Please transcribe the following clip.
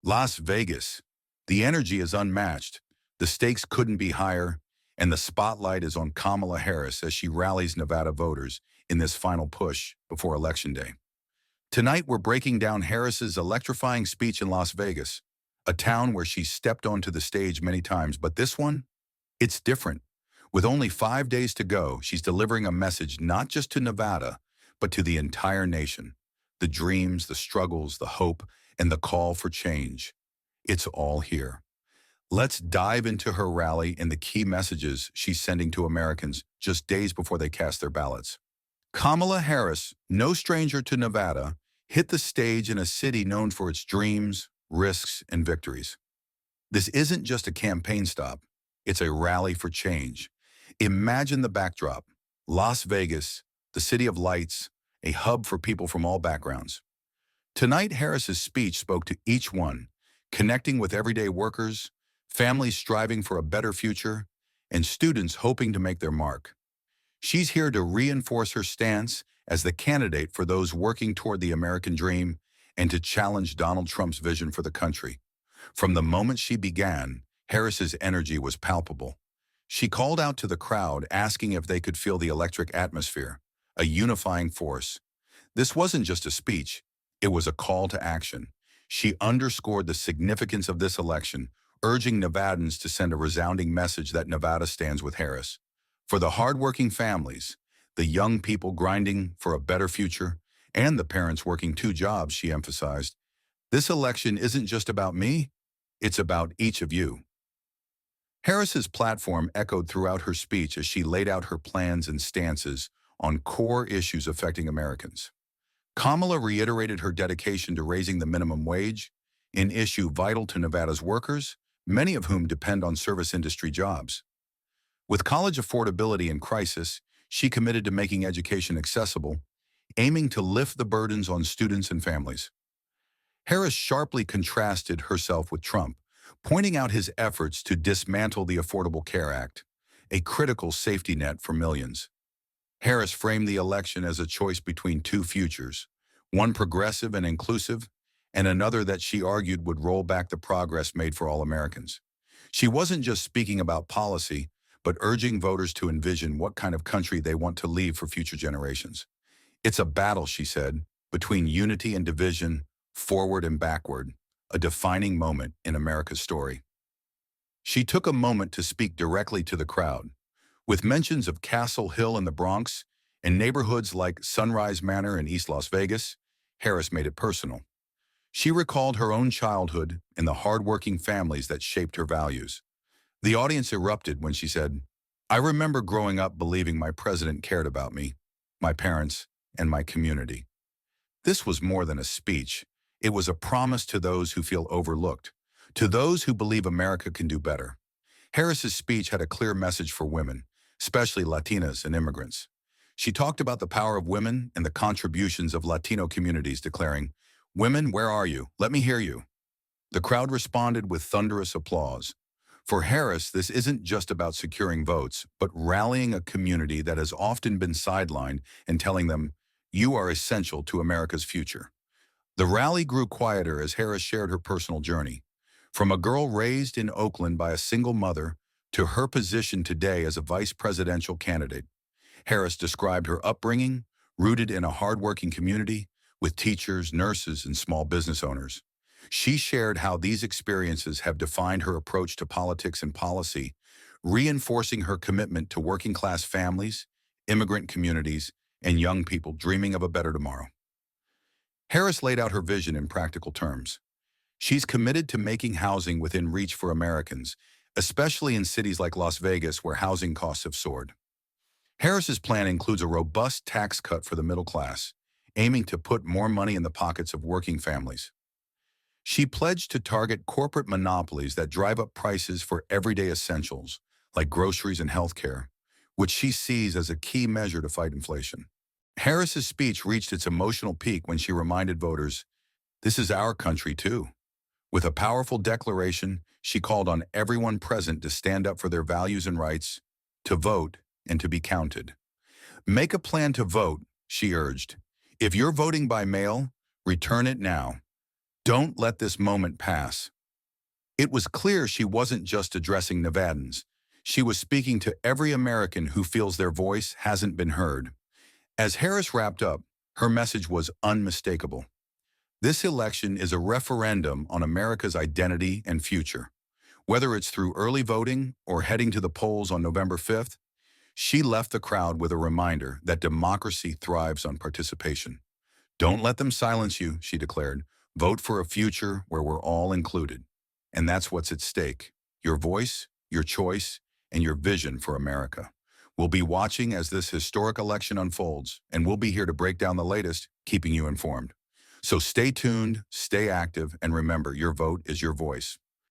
Las Vegas. The energy is unmatched. The stakes couldn't be higher, and the spotlight is on Kamala Harris as she rallies Nevada voters in this final push before Election Day. Tonight, we're breaking down Harris's electrifying speech in Las Vegas, a town where she's stepped onto the stage many times, but this one, it's different. With only 5 days to go, she's delivering a message not just to Nevada, but to the entire nation. The dreams, the struggles, the hope, and the call for change. It's all here. Let's dive into her rally and the key messages she's sending to Americans just days before they cast their ballots. Kamala Harris, no stranger to Nevada, hit the stage in a city known for its dreams, risks, and victories. This isn't just a campaign stop. It's a rally for change. Imagine the backdrop. Las Vegas, the city of lights, a hub for people from all backgrounds. Tonight, Harris's speech spoke to each one, connecting with everyday workers, families striving for a better future, and students hoping to make their mark. She's here to reinforce her stance as the candidate for those working toward the American dream and to challenge Donald Trump's vision for the country. From the moment she began, Harris's energy was palpable. She called out to the crowd, asking if they could feel the electric atmosphere, a unifying force. This wasn't just a speech, it was a call to action. She underscored the significance of this election, urging Nevadans to send a resounding message that Nevada stands with Harris. For the hardworking families, the young people grinding for a better future, and the parents working 2 jobs, she emphasized, this election isn't just about me, it's about each of you. Harris's platform echoed throughout her speech as she laid out her plans and stances on core issues affecting Americans. Kamala reiterated her dedication to raising the minimum wage, an issue vital to Nevada's workers, many of whom depend on service industry jobs. With college affordability in crisis, she committed to making education accessible, aiming to lift the burdens on students and families. Harris sharply contrasted herself with Trump, pointing out his efforts to dismantle the Affordable Care Act, a critical safety net for millions. Harris framed the election as a choice between two futures, one progressive and inclusive, and another that she argued would roll back the progress made for all Americans. She wasn't just speaking about policy, but urging voters to envision what kind of country they want to leave for future generations. It's a battle, she said, between unity and division, forward and backward, a defining moment in America's story. She took a moment to speak directly to the crowd. With mentions of Castle Hill in the Bronx and neighborhoods like Sunrise Manor in East Las Vegas, Harris made it personal. She recalled her own childhood and the hardworking families that shaped her values. The audience erupted when she said, "I remember growing up believing my president cared about me, my parents, and my community." This was more than a speech. It was a promise to those who feel overlooked, to those who believe America can do better. Harris's speech had a clear message for women, especially Latinas and immigrants. She talked about the power of women and the contributions of Latino communities, declaring, "Women, where are you? Let me hear you." The crowd responded with thunderous applause. For Harris, this isn't just about securing votes, but rallying a community that has often been sidelined and telling them, "You are essential to America's future." The rally grew quieter as Harris shared her personal journey. From a girl raised in Oakland by a single mother to her position today as a vice presidential candidate, Harris described her upbringing, rooted in a hardworking community with teachers, nurses, and small business owners. She shared how these experiences have defined her approach to politics and policy, reinforcing her commitment to working-class families, immigrant communities, and young people dreaming of a better tomorrow. Harris laid out her vision in practical terms. She's committed to making housing within reach for Americans, especially in cities like Las Vegas where housing costs have soared. Harris's plan includes a robust tax cut for the middle class, aiming to put more money in the pockets of working families. She pledged to target corporate monopolies that drive up prices for everyday essentials, like groceries and healthcare, which she sees as a key measure to fight inflation. Harris's speech reached its emotional peak when she reminded voters, "This is our country too." With a powerful declaration, she called on everyone present to stand up for their values and rights, to vote, and to be counted. "Make a plan to vote," she urged. "If you're voting by mail, return it now. Don't let this moment pass. It was clear she wasn't just addressing Nevadans. She was speaking to every American who feels their voice hasn't been heard. As Harris wrapped up, her message was unmistakable. This election is a referendum on America's identity and future. Whether it's through early voting or heading to the polls on November 5th, she left the crowd with a reminder that democracy thrives on participation. Don't let them silence you, she declared. Vote for a future where we're all included. And that's what's at stake. Your voice, your choice, and your vision for America. We'll be watching as this historic election unfolds, and we'll be here to break down the latest, keeping you informed. So stay tuned, stay active, and remember, your vote is your voice.